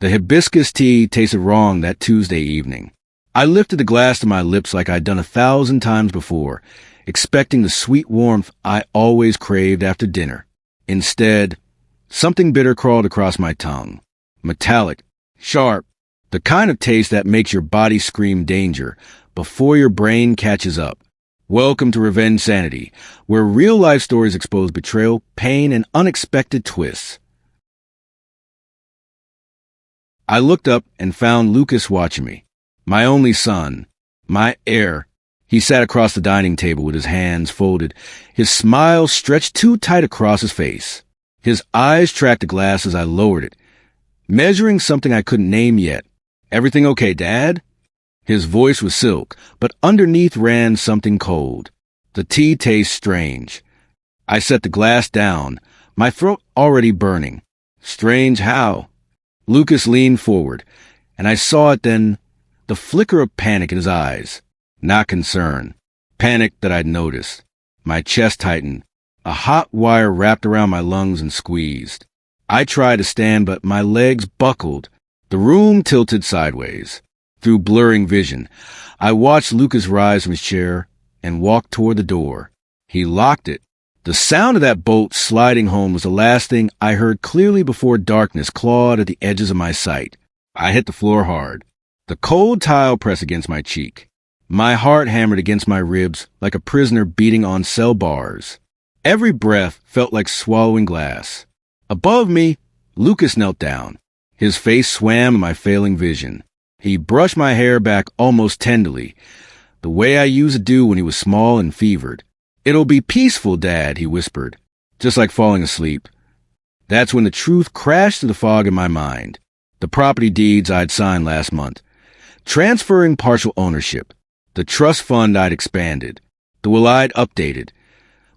The hibiscus tea tasted wrong that Tuesday evening. I lifted the glass to my lips like I'd done 1,000 times before, expecting the sweet warmth I always craved after dinner. Instead, something bitter crawled across my tongue. Metallic, sharp, the kind of taste that makes your body scream danger before your brain catches up. Welcome to Revenge Sanity, where real-life stories expose betrayal, pain, and unexpected twists. I looked up and found Lucas watching me. My only son, my heir. He sat across the dining table with his hands folded, his smile stretched too tight across his face. His eyes tracked the glass as I lowered it, measuring something I couldn't name yet. "Everything okay, Dad?" His voice was silk, but underneath ran something cold. The tea tasted strange. I set the glass down, my throat already burning. Strange how? Lucas leaned forward, and I saw it then, the flicker of panic in his eyes. Not concern. Panic that I'd noticed. My chest tightened. A hot wire wrapped around my lungs and squeezed. I tried to stand, but my legs buckled. The room tilted sideways. Through blurring vision, I watched Lucas rise from his chair and walk toward the door. He locked it. The sound of that bolt sliding home was the last thing I heard clearly before darkness clawed at the edges of my sight. I hit the floor hard. The cold tile pressed against my cheek. My heart hammered against my ribs like a prisoner beating on cell bars. Every breath felt like swallowing glass. Above me, Lucas knelt down. His face swam in my failing vision. He brushed my hair back almost tenderly, the way I used to do when he was small and fevered. "It'll be peaceful, Dad," he whispered, just like falling asleep. That's when the truth crashed through the fog in my mind. The property deeds I'd signed last month. Transferring partial ownership. The trust fund I'd expanded. The will I'd updated.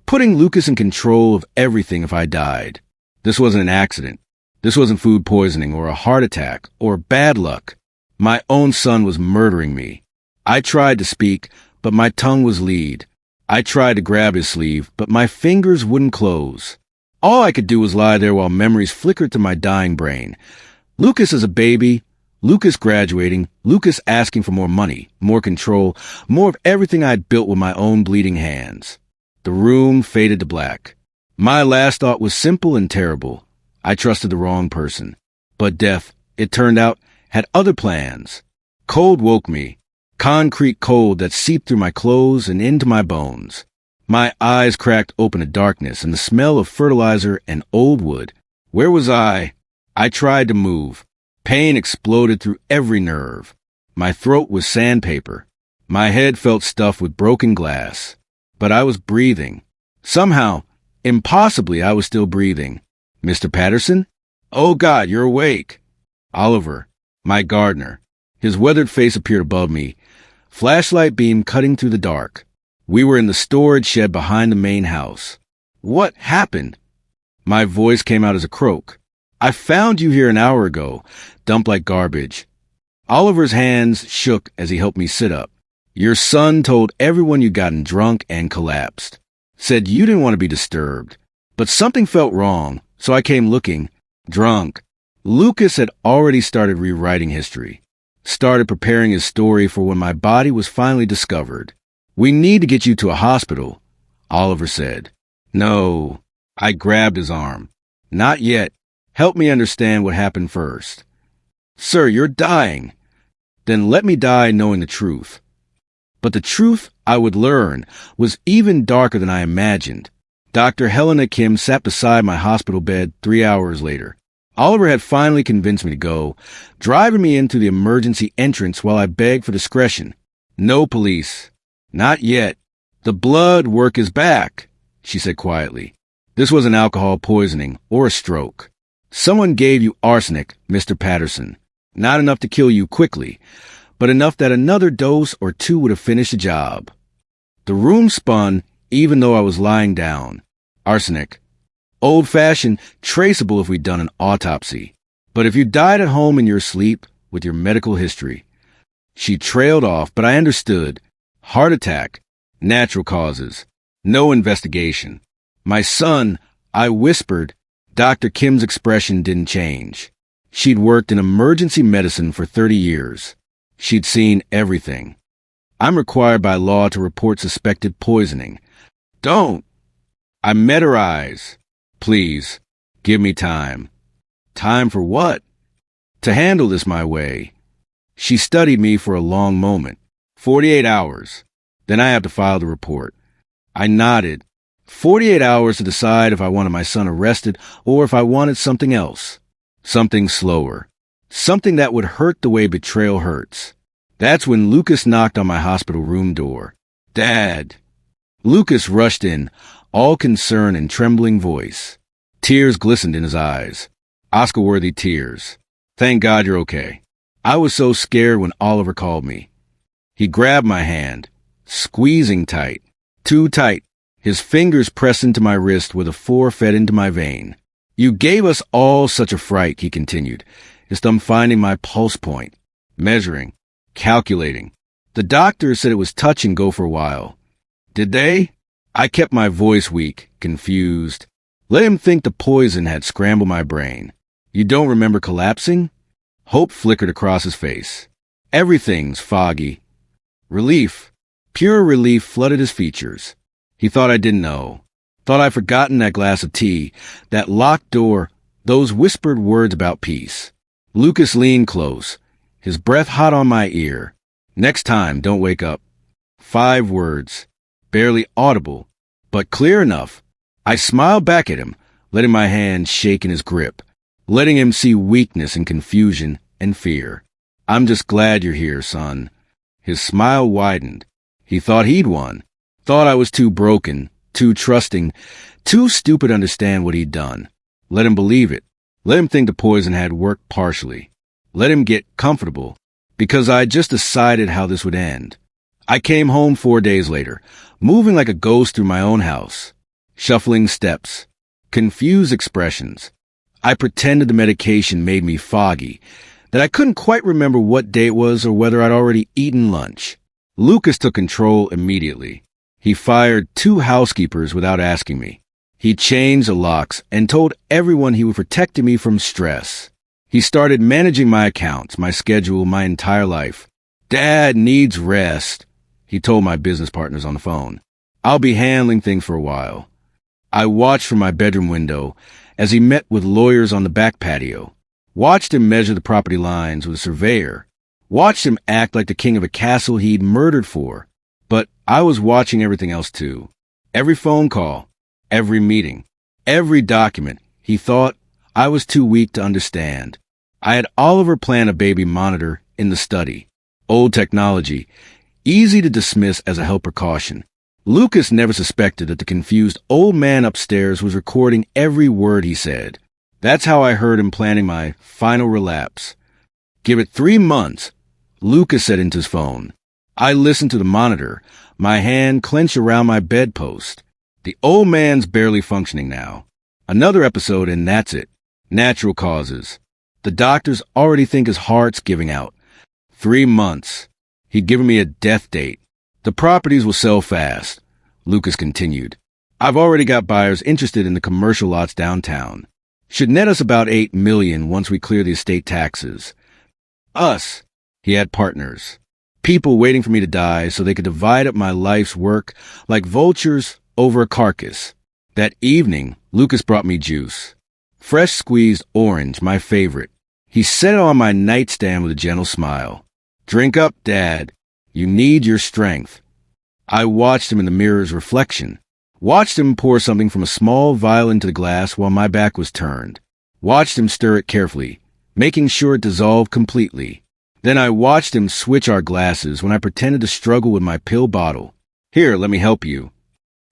Putting Lucas in control of everything if I died. This wasn't an accident. This wasn't food poisoning or a heart attack or bad luck. My own son was murdering me. I tried to speak, but my tongue was lead. I tried to grab his sleeve, but my fingers wouldn't close. All I could do was lie there while memories flickered to my dying brain. Lucas as a baby, Lucas graduating, Lucas asking for more money, more control, more of everything I'd built with my own bleeding hands. The room faded to black. My last thought was simple and terrible. I trusted the wrong person. But death, it turned out, had other plans. Cold woke me. Concrete cold that seeped through my clothes and into my bones. My eyes cracked open to darkness and the smell of fertilizer and old wood. Where was I? I tried to move. Pain exploded through every nerve. My throat was sandpaper. My head felt stuffed with broken glass. But I was breathing. Somehow, impossibly, I was still breathing. "Mr. Patterson? Oh, God, you're awake." Oliver, my gardener. His weathered face appeared above me, flashlight beam cutting through the dark. We were in the storage shed behind the main house. "What happened?" My voice came out as a croak. "I found you here an hour ago, dumped like garbage." Oliver's hands shook as he helped me sit up. "Your son told everyone you'd gotten drunk and collapsed. Said you didn't want to be disturbed. But something felt wrong, so I came looking. Drunk." Lucas had already started rewriting history. Started preparing his story for when my body was finally discovered. "We need to get you to a hospital," Oliver said. "No." I grabbed his arm. "Not yet. Help me understand what happened first." "Sir, you're dying." "Then let me die knowing the truth." But the truth I would learn was even darker than I imagined. Dr. Helena Kim sat beside my hospital bed 3 hours later. Oliver had finally convinced me to go, driving me into the emergency entrance while I begged for discretion. "No police. Not yet. The blood work is back," she said quietly. "This wasn't alcohol poisoning or a stroke. Someone gave you arsenic, Mr. Patterson. Not enough to kill you quickly, but enough that another dose or two would have finished the job." The room spun even though I was lying down. Arsenic. Old-fashioned, traceable if we'd done an autopsy. But if you died at home in your sleep with your medical history. She trailed off, but I understood. Heart attack. Natural causes. No investigation. "My son," I whispered. Dr. Kim's expression didn't change. She'd worked in emergency medicine for 30 years. She'd seen everything. I'm required by law to report suspected poisoning. Don't! I met her eyes. Please, give me time. Time for what? To handle this my way. She studied me for a long moment. 48 hours. Then I have to file the report. I nodded. 48 hours to decide if I wanted my son arrested or if I wanted something else. Something slower. Something that would hurt the way betrayal hurts. That's when Lucas knocked on my hospital room door. Dad! Lucas rushed in, all concern and trembling voice. Tears glistened in his eyes. Oscar-worthy tears. Thank God you're okay. I was so scared when Oliver called me. He grabbed my hand, squeezing tight, too tight, his fingers pressed into my wrist where the four fed into my vein. You gave us all such a fright, he continued, his thumb finding my pulse point, measuring, calculating. The doctors said it was touch and go for a while. Did they? I kept my voice weak, confused. Let him think the poison had scrambled my brain. You don't remember collapsing? Hope flickered across his face. Everything's foggy. Relief, pure relief flooded his features. He thought I didn't know. Thought I'd forgotten that glass of tea, that locked door, those whispered words about peace. Lucas leaned close, his breath hot on my ear. Next time, don't wake up. 5 words, barely audible, but clear enough. I smiled back at him, letting my hand shake in his grip, letting him see weakness and confusion and fear. I'm just glad you're here, son. His smile widened. He thought he'd won. Thought I was too broken, too trusting, too stupid to understand what he'd done. Let him believe it. Let him think the poison had worked partially. Let him get comfortable, because I just decided how this would end. I came home 4 days later, moving like a ghost through my own house. Shuffling steps, confused expressions. I pretended the medication made me foggy, that I couldn't quite remember what day it was or whether I'd already eaten lunch. Lucas took control immediately. He fired 2 housekeepers without asking me. He changed the locks and told everyone he would protect me from stress. He started managing my accounts, my schedule, my entire life. Dad needs rest, he told my business partners on the phone. I'll be handling things for a while. I watched from my bedroom window as he met with lawyers on the back patio. Watched him measure the property lines with a surveyor. Watched him act like the king of a castle he'd murdered for. But I was watching everything else too. Every phone call, every meeting, every document. He thought I was too weak to understand. I had Oliver plant a baby monitor in the study. Old technology, easy to dismiss as a health precaution. Lucas never suspected that the confused old man upstairs was recording every word he said. That's how I heard him planning my final relapse. Give it 3 months, Lucas said into his phone. I listened to the monitor, my hand clenched around my bedpost. The old man's barely functioning now. Another episode and that's it. Natural causes. The doctors already think his heart's giving out. 3 months. He'd given me a death date. The properties will sell fast, Lucas continued. I've already got buyers interested in the commercial lots downtown. Should net us about $8 million once we clear the estate taxes. Us. He had partners. People waiting for me to die so they could divide up my life's work like vultures over a carcass. That evening, Lucas brought me juice. Fresh squeezed orange, my favorite. He set it on my nightstand with a gentle smile. Drink up, Dad. You need your strength. I watched him in the mirror's reflection. Watched him pour something from a small vial into the glass while my back was turned. Watched him stir it carefully, making sure it dissolved completely. Then I watched him switch our glasses when I pretended to struggle with my pill bottle. Here, let me help you.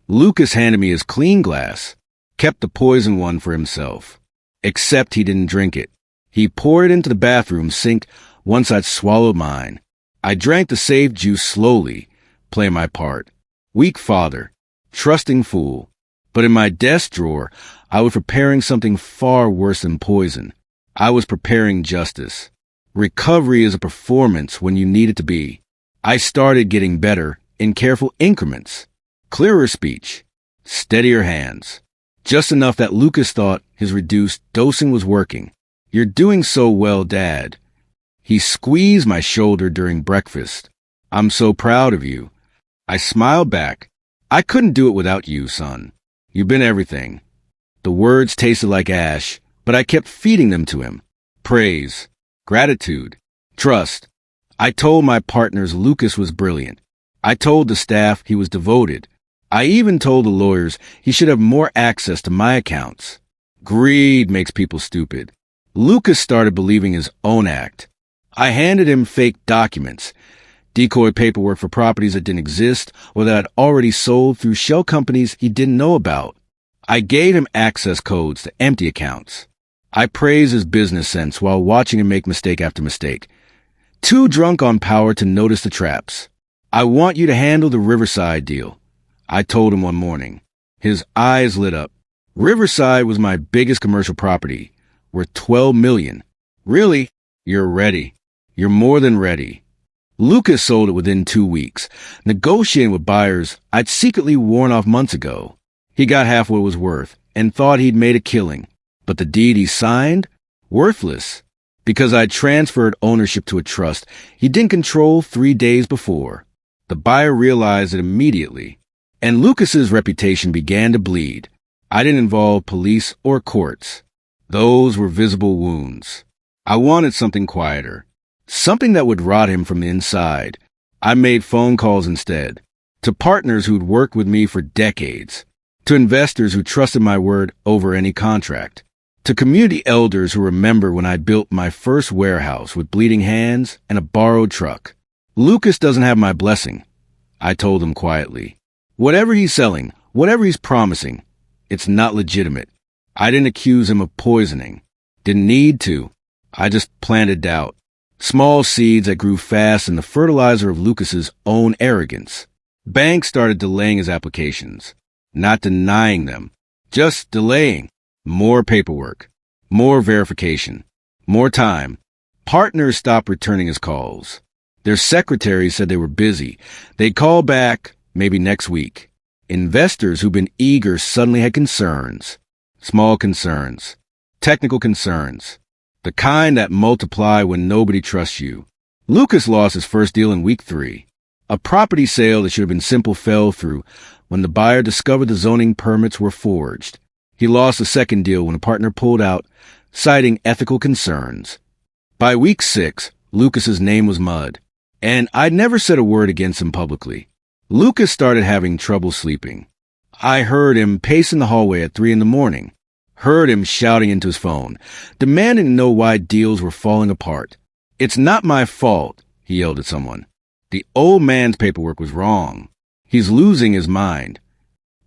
Lucas handed me his clean glass, kept the poison one for himself. Except he didn't drink it. He poured it into the bathroom sink once I'd swallowed mine. I drank the safe juice slowly, playing my part. Weak father, trusting fool. But in my desk drawer, I was preparing something far worse than poison. I was preparing justice. Recovery is a performance when you need it to be. I started getting better in careful increments. Clearer speech, steadier hands. Just enough that Lucas thought his reduced dosing was working. You're doing so well, Dad. He squeezed my shoulder during breakfast. I'm so proud of you. I smiled back. I couldn't do it without you, son. You've been everything. The words tasted like ash, but I kept feeding them to him. Praise, gratitude, trust. I told my partners Lucas was brilliant. I told the staff he was devoted. I even told the lawyers he should have more access to my accounts. Greed makes people stupid. Lucas started believing his own act. I handed him fake documents, decoy paperwork for properties that didn't exist or that I'd already sold through shell companies he didn't know about. I gave him access codes to empty accounts. I praised his business sense while watching him make mistake after mistake. Too drunk on power to notice the traps. I want you to handle the Riverside deal, I told him one morning. His eyes lit up. Riverside was my biggest commercial property, worth $12 million. Really? You're ready. You're more than ready. Lucas sold it within 2 weeks, negotiating with buyers I'd secretly warned off months ago. He got half what it was worth and thought he'd made a killing. But the deed he signed? Worthless. Because I'd transferred ownership to a trust he didn't control 3 days before. The buyer realized it immediately, and Lucas's reputation began to bleed. I didn't involve police or courts. Those were visible wounds. I wanted something quieter. Something that would rot him from the inside. I made phone calls instead. To partners who'd worked with me for decades. To investors who trusted my word over any contract. To community elders who remember when I built my first warehouse with bleeding hands and a borrowed truck. Lucas doesn't have my blessing, I told him quietly. Whatever he's selling, whatever he's promising, it's not legitimate. I didn't accuse him of poisoning. Didn't need to. I just planted doubt. Small seeds that grew fast in the fertilizer of Lucas's own arrogance. Banks started delaying his applications. Not denying them. Just delaying. More paperwork. More verification. More time. Partners stopped returning his calls. Their secretaries said they were busy. They'd call back, maybe next week. Investors who'd been eager suddenly had concerns. Small concerns. Technical concerns. The kind that multiply when nobody trusts you. Lucas lost his first deal in week 3. A property sale that should have been simple fell through when the buyer discovered the zoning permits were forged. He lost the second deal when a partner pulled out, citing ethical concerns. By week 6, Lucas's name was mud, and I'd never said a word against him publicly. Lucas started having trouble sleeping. I heard him pacing the hallway at 3 a.m. Heard him shouting into his phone, demanding to know why deals were falling apart. It's not my fault, he yelled at someone. The old man's paperwork was wrong. He's losing his mind.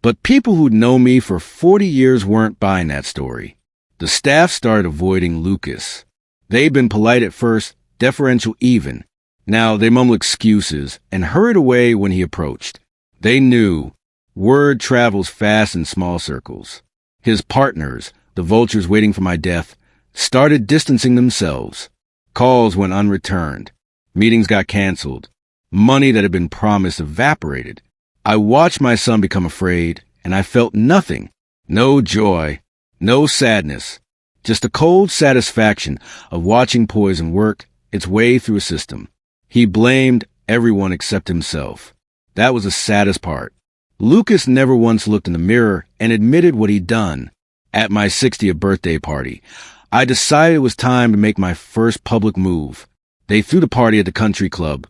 But people who'd known me for 40 years weren't buying that story. The staff started avoiding Lucas. They'd been polite at first, deferential even. Now they mumbled excuses and hurried away when he approached. They knew. Word travels fast in small circles. His partners, the vultures waiting for my death, started distancing themselves. Calls went unreturned. Meetings got canceled. Money that had been promised evaporated. I watched my son become afraid, and I felt nothing. No joy, no sadness, just a cold satisfaction of watching poison work its way through a system. He blamed everyone except himself. That was the saddest part. Lucas never once looked in the mirror and admitted what he'd done. At my 60th birthday party, I decided it was time to make my first public move. They threw the party at the country club.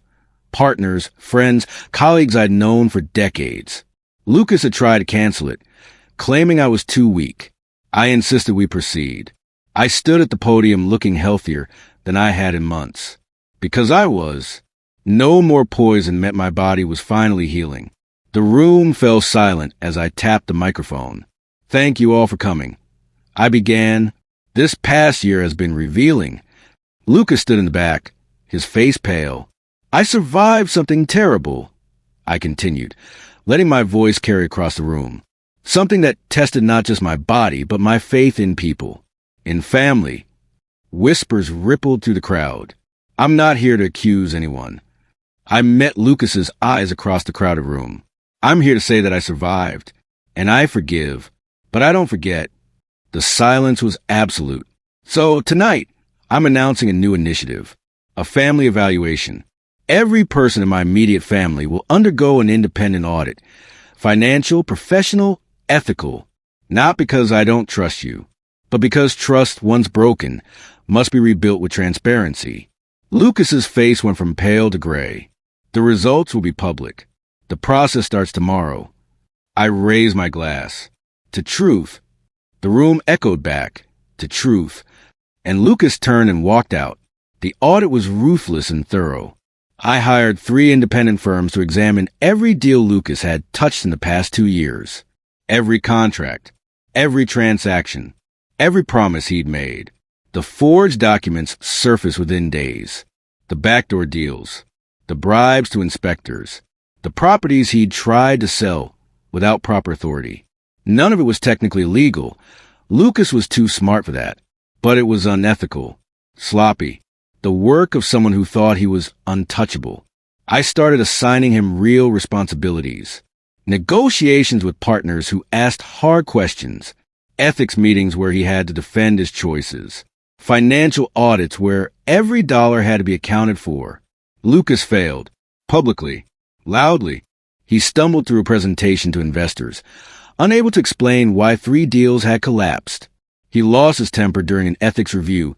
Partners, friends, colleagues I'd known for decades. Lucas had tried to cancel it, claiming I was too weak. I insisted we proceed. I stood at the podium looking healthier than I had in months. Because I was. No more poison meant my body was finally healing. The room fell silent as I tapped the microphone. Thank you all for coming. I began. This past year has been revealing. Lucas stood in the back, his face pale. I survived something terrible, I continued, letting my voice carry across the room. Something that tested not just my body, but my faith in people, in family. Whispers rippled through the crowd. I'm not here to accuse anyone. I met Lucas's eyes across the crowded room. I'm here to say that I survived, and I forgive, but I don't forget. The silence was absolute. So tonight, I'm announcing a new initiative, a family evaluation. Every person in my immediate family will undergo an independent audit. Financial, professional, ethical. Not because I don't trust you, but because trust, once broken, must be rebuilt with transparency. Lucas's face went from pale to gray. The results will be public. The process starts tomorrow. I raised my glass. To truth. The room echoed back. To truth. And Lucas turned and walked out. The audit was ruthless and thorough. I hired 3 independent firms to examine every deal Lucas had touched in the past 2 years. Every contract. Every transaction. Every promise he'd made. The forged documents surfaced within days. The backdoor deals. The bribes to inspectors. The properties he'd tried to sell without proper authority. None of it was technically illegal. Lucas was too smart for that. But it was unethical. Sloppy. The work of someone who thought he was untouchable. I started assigning him real responsibilities. Negotiations with partners who asked hard questions. Ethics meetings where he had to defend his choices. Financial audits where every dollar had to be accounted for. Lucas failed. Publicly. Loudly. He stumbled through a presentation to investors, unable to explain why 3 deals had collapsed. He lost his temper during an ethics review,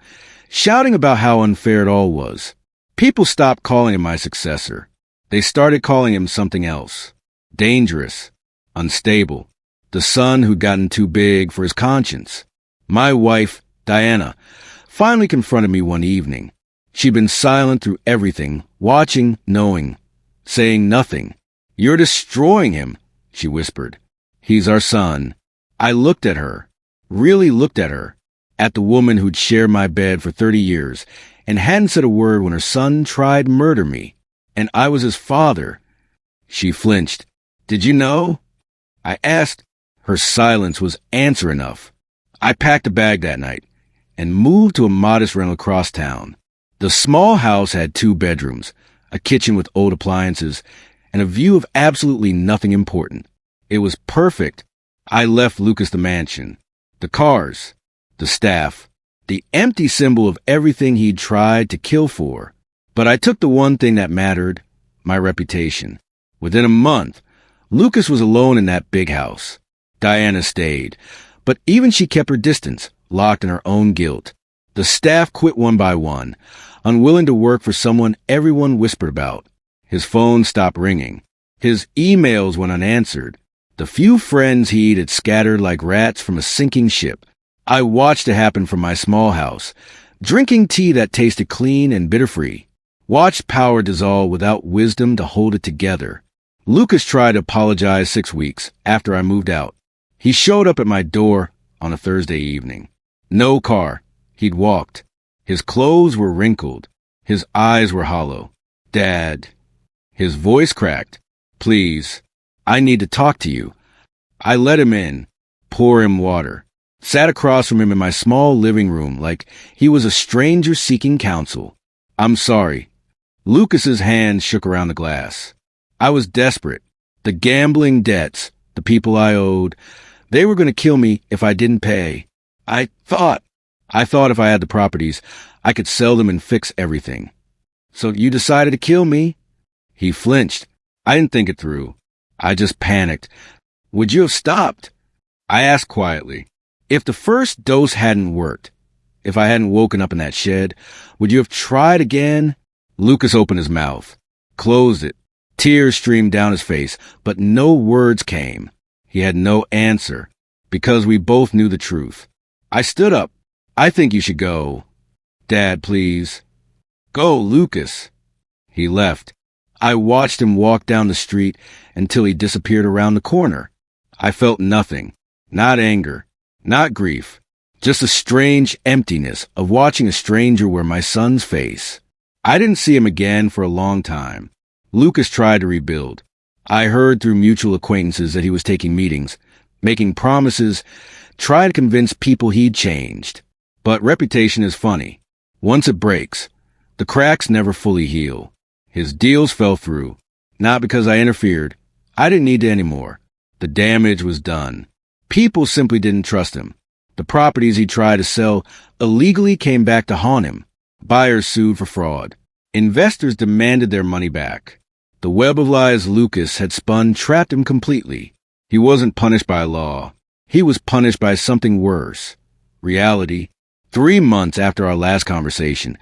shouting about how unfair it all was. People stopped calling him my successor. They started calling him something else. Dangerous. Unstable. The son who'd gotten too big for his conscience. My wife, Diana, finally confronted me one evening. She'd been silent through everything, watching, knowing, saying nothing. "You're destroying him," she whispered. "He's our son." I looked at her, really looked at her, at the woman who'd shared my bed for 30 years and hadn't said a word when her son tried to murder me, and I was his father. She flinched. "Did you know?" I asked. Her silence was answer enough. I packed a bag that night and moved to a modest rental across town. The small house had 2 bedrooms, a kitchen with old appliances, and a view of absolutely nothing important. It was perfect. I left Lucas the mansion, the cars, the staff, the empty symbol of everything he'd tried to kill for. But I took the one thing that mattered, my reputation. Within a month, Lucas was alone in that big house. Diana stayed, but even she kept her distance, locked in her own guilt. The staff quit one by one, unwilling to work for someone everyone whispered about. His phone stopped ringing. His emails went unanswered. The few friends he'd had scattered like rats from a sinking ship. I watched it happen from my small house, drinking tea that tasted clean and bitter-free. Watched power dissolve without wisdom to hold it together. Lucas tried to apologize 6 weeks after I moved out. He showed up at my door on a Thursday evening. No car. He'd walked. His clothes were wrinkled. His eyes were hollow. "Dad." His voice cracked. "Please, I need to talk to you." I let him in, pour him water, sat across from him in my small living room like he was a stranger seeking counsel. "I'm sorry." Lucas's hands shook around the glass. I was desperate. The gambling debts, the people I owed, they were going to kill me if I didn't pay. I thought if I had the properties, I could sell them and fix everything. "So you decided to kill me?" He flinched. I didn't think it through. I just panicked. "Would you have stopped?" I asked quietly. "If the first dose hadn't worked, if I hadn't woken up in that shed, would you have tried again?" Lucas opened his mouth, closed it. Tears streamed down his face, but no words came. He had no answer, because we both knew the truth. I stood up. "I think you should go." "Dad, please." "Go, Lucas." He left. I watched him walk down the street until he disappeared around the corner. I felt nothing. Not anger. Not grief. Just a strange emptiness of watching a stranger wear my son's face. I didn't see him again for a long time. Lucas tried to rebuild. I heard through mutual acquaintances that he was taking meetings, making promises, trying to convince people he'd changed. But reputation is funny. Once it breaks, the cracks never fully heal. His deals fell through, not because I interfered. I didn't need to anymore. The damage was done. People simply didn't trust him. The properties he tried to sell illegally came back to haunt him. Buyers sued for fraud. Investors demanded their money back. The web of lies Lucas had spun trapped him completely. He wasn't punished by law. He was punished by something worse. Reality. 3 months after our last conversation,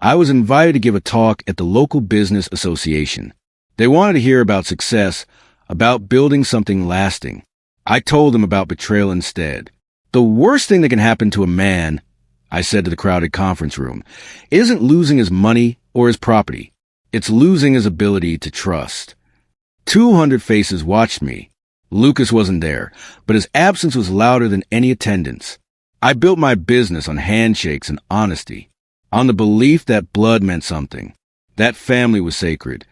I was invited to give a talk at the local business association. They wanted to hear about success, about building something lasting. I told them about betrayal instead. The worst thing that can happen to a man, I said to the crowded conference room, isn't losing his money or his property. It's losing his ability to trust. 200 faces watched me. Lucas wasn't there, but his absence was louder than any attendance. I built my business on handshakes and honesty, on the belief that blood meant something, that family was sacred.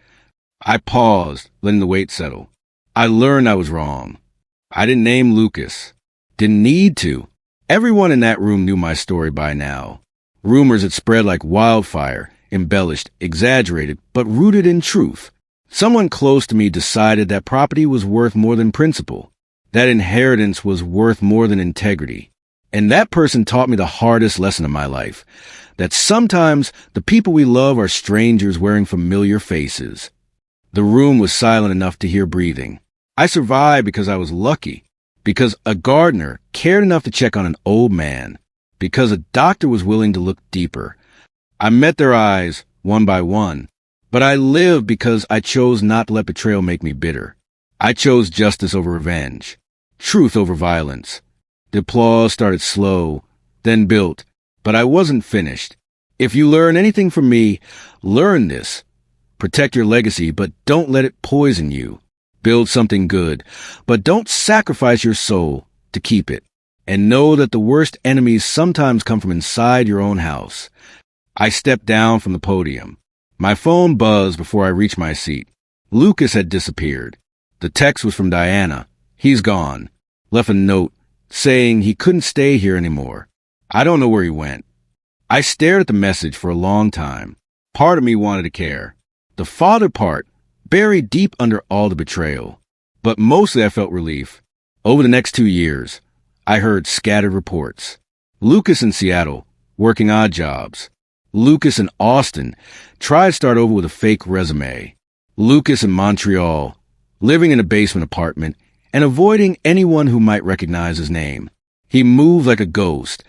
I paused, letting the weight settle. I learned I was wrong. I didn't name Lucas. Didn't need to. Everyone in that room knew my story by now. Rumors had spread like wildfire, embellished, exaggerated, but rooted in truth. Someone close to me decided that property was worth more than principle, that inheritance was worth more than integrity. And that person taught me the hardest lesson of my life, that sometimes the people we love are strangers wearing familiar faces. The room was silent enough to hear breathing. I survived because I was lucky, because a gardener cared enough to check on an old man, because a doctor was willing to look deeper. I met their eyes, one by one, but I lived because I chose not to let betrayal make me bitter. I chose justice over revenge, truth over violence. The applause started slow, then built, but I wasn't finished. If you learn anything from me, learn this. Protect your legacy, but don't let it poison you. Build something good, but don't sacrifice your soul to keep it. And know that the worst enemies sometimes come from inside your own house. I stepped down from the podium. My phone buzzed before I reached my seat. Lucas had disappeared. The text was from Diana. He's gone. Left a note saying he couldn't stay here anymore. I don't know where he went. I stared at the message for a long time. Part of me wanted to care. The father part, buried deep under all the betrayal. But mostly I felt relief. Over the next 2 years, I heard scattered reports. Lucas in Seattle, working odd jobs. Lucas in Austin, tried to start over with a fake resume. Lucas in Montreal, living in a basement apartment and avoiding anyone who might recognize his name. He moved like a ghost,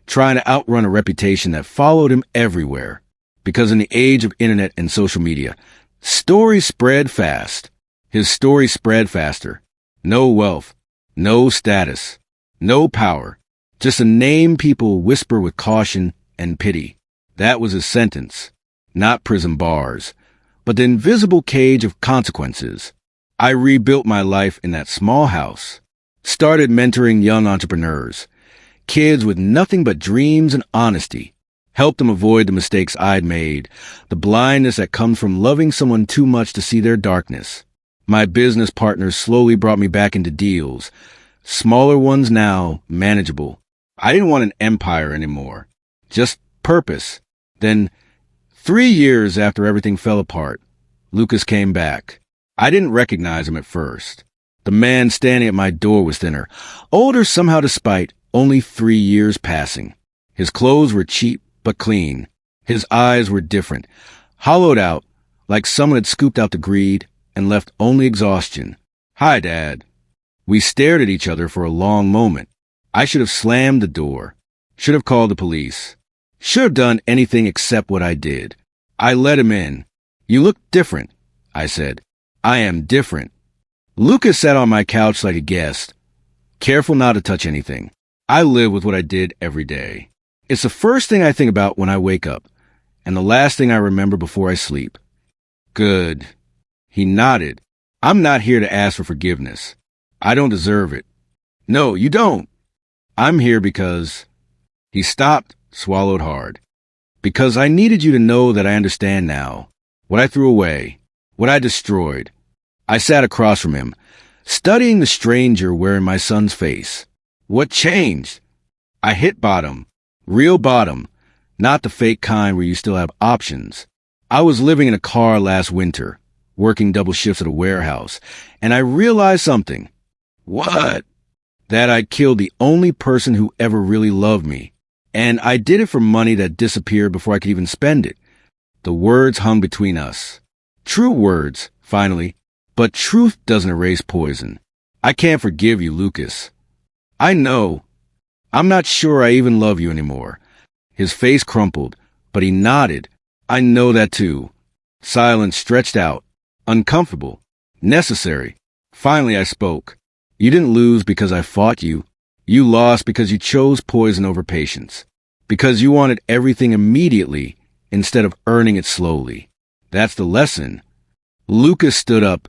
trying to outrun a reputation that followed him everywhere. Because in the age of internet and social media, stories spread fast. His story spread faster. No wealth, no status, no power, just a name people whisper with caution and pity. That was his sentence. Not prison bars, but the invisible cage of consequences. I rebuilt my life in that small house. Started mentoring young entrepreneurs, kids with nothing but dreams and honesty. Helped them avoid the mistakes I'd made, the blindness that comes from loving someone too much to see their darkness. My business partners slowly brought me back into deals. Smaller ones now, manageable. I didn't want an empire anymore. Just purpose. Then, 3 years after everything fell apart, Lucas came back. I didn't recognize him at first. The man standing at my door was thinner, older somehow despite only 3 years passing. His clothes were cheap but clean. His eyes were different, hollowed out, like someone had scooped out the greed and left only exhaustion. "Hi, Dad." We stared at each other for a long moment. I should have slammed the door, should have called the police, should have done anything except what I did. I let him in. "You look different," I said. "I am different." Lucas sat on my couch like a guest, careful not to touch anything. I live with what I did every day. It's the first thing I think about when I wake up, and the last thing I remember before I sleep. "Good." He nodded. "I'm not here to ask for forgiveness. I don't deserve it." "No, you don't." "I'm here because—" He stopped, swallowed hard. "Because I needed you to know that I understand now. What I threw away. What I destroyed." I sat across from him, studying the stranger wearing my son's face. What changed? I hit bottom. Real bottom. Not the fake kind where you still have options. I was living in a car last winter, working double shifts at a warehouse, and I realized something. "What?" that I'd killed the only person who ever really loved me. And I did it for money that disappeared before I could even spend it. The words hung between us. True words, finally, but truth doesn't erase poison. I can't forgive you, Lucas. I know. I'm not sure I even love you anymore. His face crumpled, but he nodded. I know that too. Silence stretched out, uncomfortable, necessary. Finally I spoke. You didn't lose because I fought you. You lost because you chose poison over patience. Because you wanted everything immediately instead of earning it slowly. That's the lesson. Lucas stood up,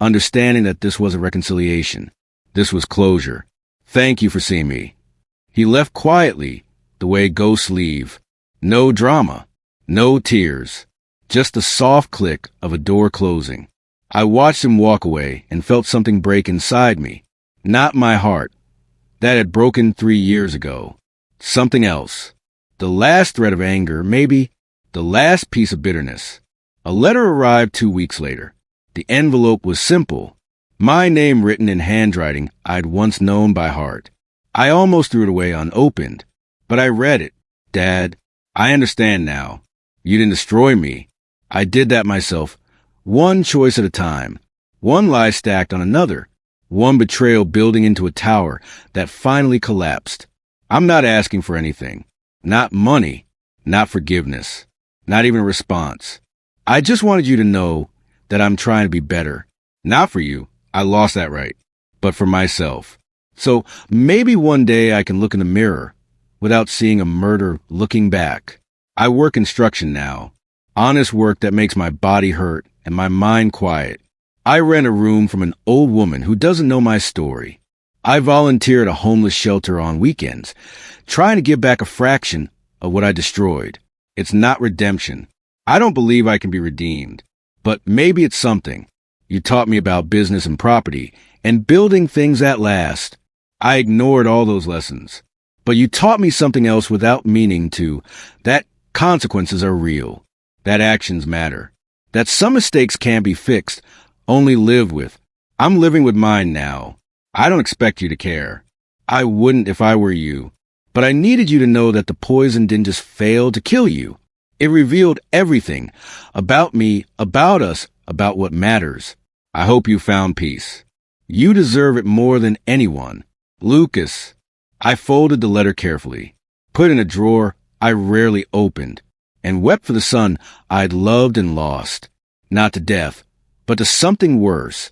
understanding that this was a reconciliation. This was closure. Thank you for seeing me. He left quietly, the way ghosts leave. No drama, no tears, just the soft click of a door closing. I watched him walk away and felt something break inside me. Not my heart. That had broken 3 years ago. Something else. The last thread of anger, maybe the last piece of bitterness. A letter arrived 2 weeks later. The envelope was simple. My name written in handwriting I'd once known by heart. I almost threw it away unopened, but I read it. Dad, I understand now. You didn't destroy me. I did that myself, one choice at a time, one lie stacked on another, one betrayal building into a tower that finally collapsed. I'm not asking for anything. Not money, not forgiveness, not even a response. I just wanted you to know that I'm trying to be better. Not for you, I lost that right, but for myself. So maybe one day I can look in the mirror without seeing a murder looking back. I work construction now. Honest work that makes my body hurt and my mind quiet. I rent a room from an old woman who doesn't know my story. I volunteer at a homeless shelter on weekends, trying to give back a fraction of what I destroyed. It's not redemption. I don't believe I can be redeemed, but maybe it's something. You taught me about business and property and building things that last. I ignored all those lessons, but you taught me something else without meaning to, that consequences are real, that actions matter, that some mistakes can't be fixed, only lived with. I'm living with mine now. I don't expect you to care. I wouldn't if I were you, but I needed you to know that the poison didn't just fail to kill you. It revealed everything about me, about us, about what matters. I hope you found peace. You deserve it more than anyone. Lucas. I folded the letter carefully, put it in a drawer I rarely opened, and wept for the son I'd loved and lost. Not to death, but to something worse,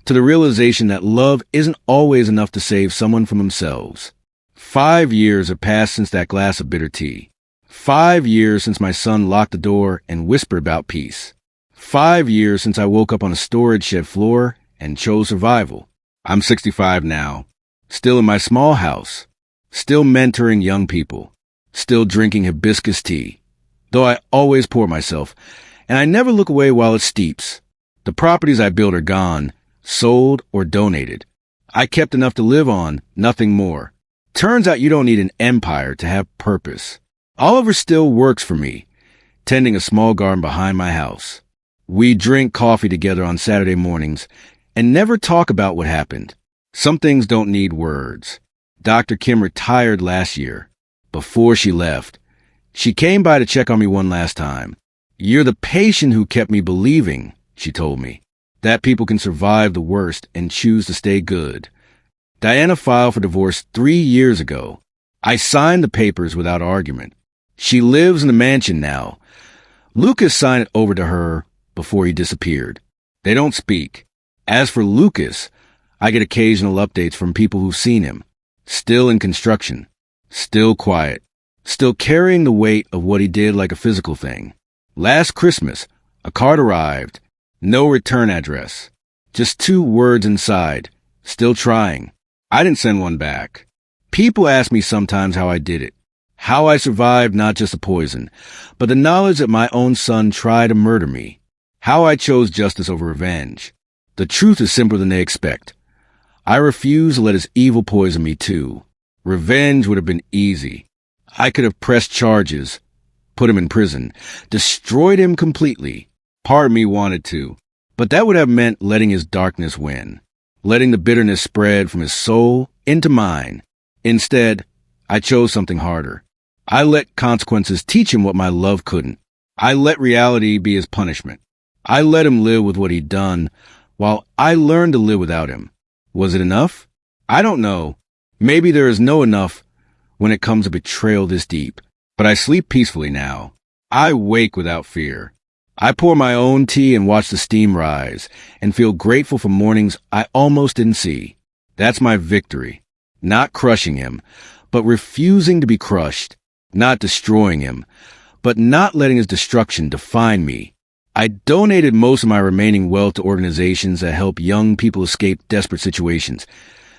to the realization that love isn't always enough to save someone from themselves. 5 years have passed since that glass of bitter tea. 5 years since my son locked the door and whispered about peace. 5 years since I woke up on a storage shed floor and chose survival. I'm 65 now, still in my small house, still mentoring young people, still drinking hibiscus tea, though I always pour myself, and I never look away while it steeps. The properties I built are gone, sold or donated. I kept enough to live on, nothing more. Turns out you don't need an empire to have purpose. Oliver still works for me, tending a small garden behind my house. We drink coffee together on Saturday mornings and never talk about what happened. Some things don't need words. Dr. Kim retired last year. Before she left, she came by to check on me one last time. You're the patient who kept me believing, she told me, that people can survive the worst and choose to stay good. Diana filed for divorce 3 years ago. I signed the papers without argument. She lives in the mansion now. Lucas signed it over to her before he disappeared. They don't speak. As for Lucas, I get occasional updates from people who've seen him. Still in construction. Still quiet. Still carrying the weight of what he did like a physical thing. Last Christmas, a card arrived. No return address. Just 2 words inside. Still trying. I didn't send one back. People ask me sometimes how I did it. How I survived not just the poison, but the knowledge that my own son tried to murder me. How I chose justice over revenge. The truth is simpler than they expect. I refuse to let his evil poison me too. Revenge would have been easy. I could have pressed charges, put him in prison, destroyed him completely. Part of me wanted to, but that would have meant letting his darkness win. letting the bitterness spread from his soul into mine. Instead, I chose something harder. I let consequences teach him what my love couldn't. I let reality be his punishment. I let him live with what he'd done, while I learned to live without him. Was it enough? I don't know. Maybe there is no enough when it comes to betrayal this deep. But I sleep peacefully now. I wake without fear. I pour my own tea and watch the steam rise, and feel grateful for mornings I almost didn't see. That's my victory. Not crushing him, but refusing to be crushed. Not destroying him, but not letting his destruction define me. I donated most of my remaining wealth to organizations that help young people escape desperate situations.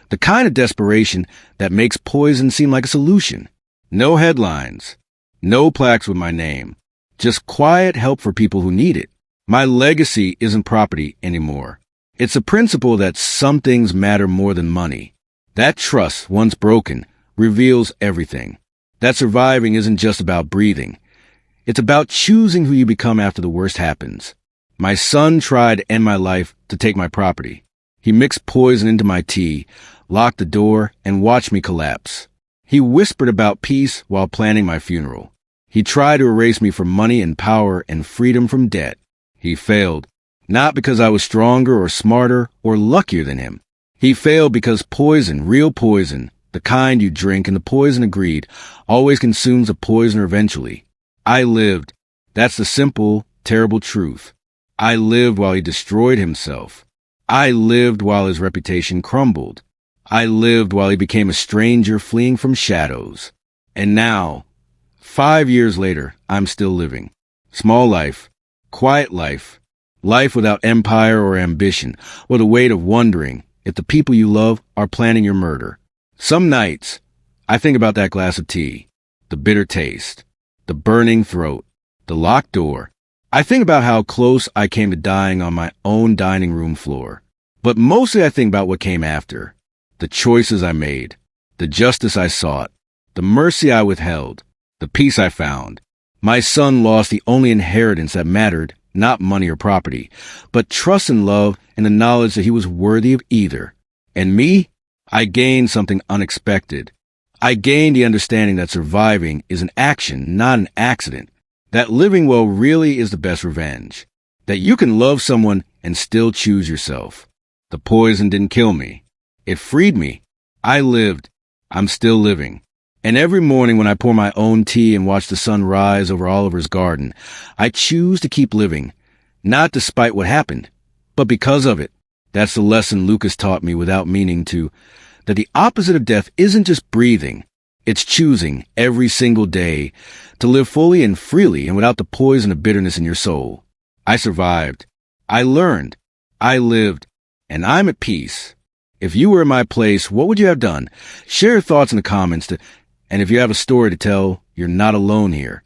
The kind of desperation that makes poison seem like a solution. No headlines. No plaques with my name. Just quiet help for people who need it. My legacy isn't property anymore. It's a principle that some things matter more than money. That trust, once broken, reveals everything. That surviving isn't just about breathing. It's about choosing who you become after the worst happens. My son tried to end my life to take my property. He mixed poison into my tea, locked the door, and watched me collapse. He whispered about peace while planning my funeral. He tried to erase me from money and power and freedom from debt. He failed, not because I was stronger or smarter or luckier than him. He failed because poison, real poison, the kind you drink and the poison of greed, always consumes the poisoner eventually. I lived. That's the simple, terrible truth. I lived while he destroyed himself. I lived while his reputation crumbled. I lived while he became a stranger fleeing from shadows. And now, 5 years later, I'm still living. Small life, quiet life, life without empire or ambition, or the weight of wondering if the people you love are planning your murder. Some nights, I think about that glass of tea, the bitter taste, the burning throat, the locked door. I think about how close I came to dying on my own dining room floor. But mostly I think about what came after, the choices I made, the justice I sought, the mercy I withheld, the peace I found. My son lost the only inheritance that mattered, not money or property, but trust and love and the knowledge that he was worthy of either. And me? I gained something unexpected. I gained the understanding that surviving is an action, not an accident. That living well really is the best revenge. That you can love someone and still choose yourself. The poison didn't kill me. It freed me. I lived. I'm still living. And every morning when I pour my own tea and watch the sun rise over Oliver's garden, I choose to keep living. Not despite what happened, but because of it. That's the lesson Lucas taught me without meaning to, that the opposite of death isn't just breathing. It's choosing every single day to live fully and freely and without the poison of bitterness in your soul. I survived. I learned. I lived. And I'm at peace. If you were in my place, what would you have done? Share your thoughts in the comments. And if you have a story to tell, you're not alone here.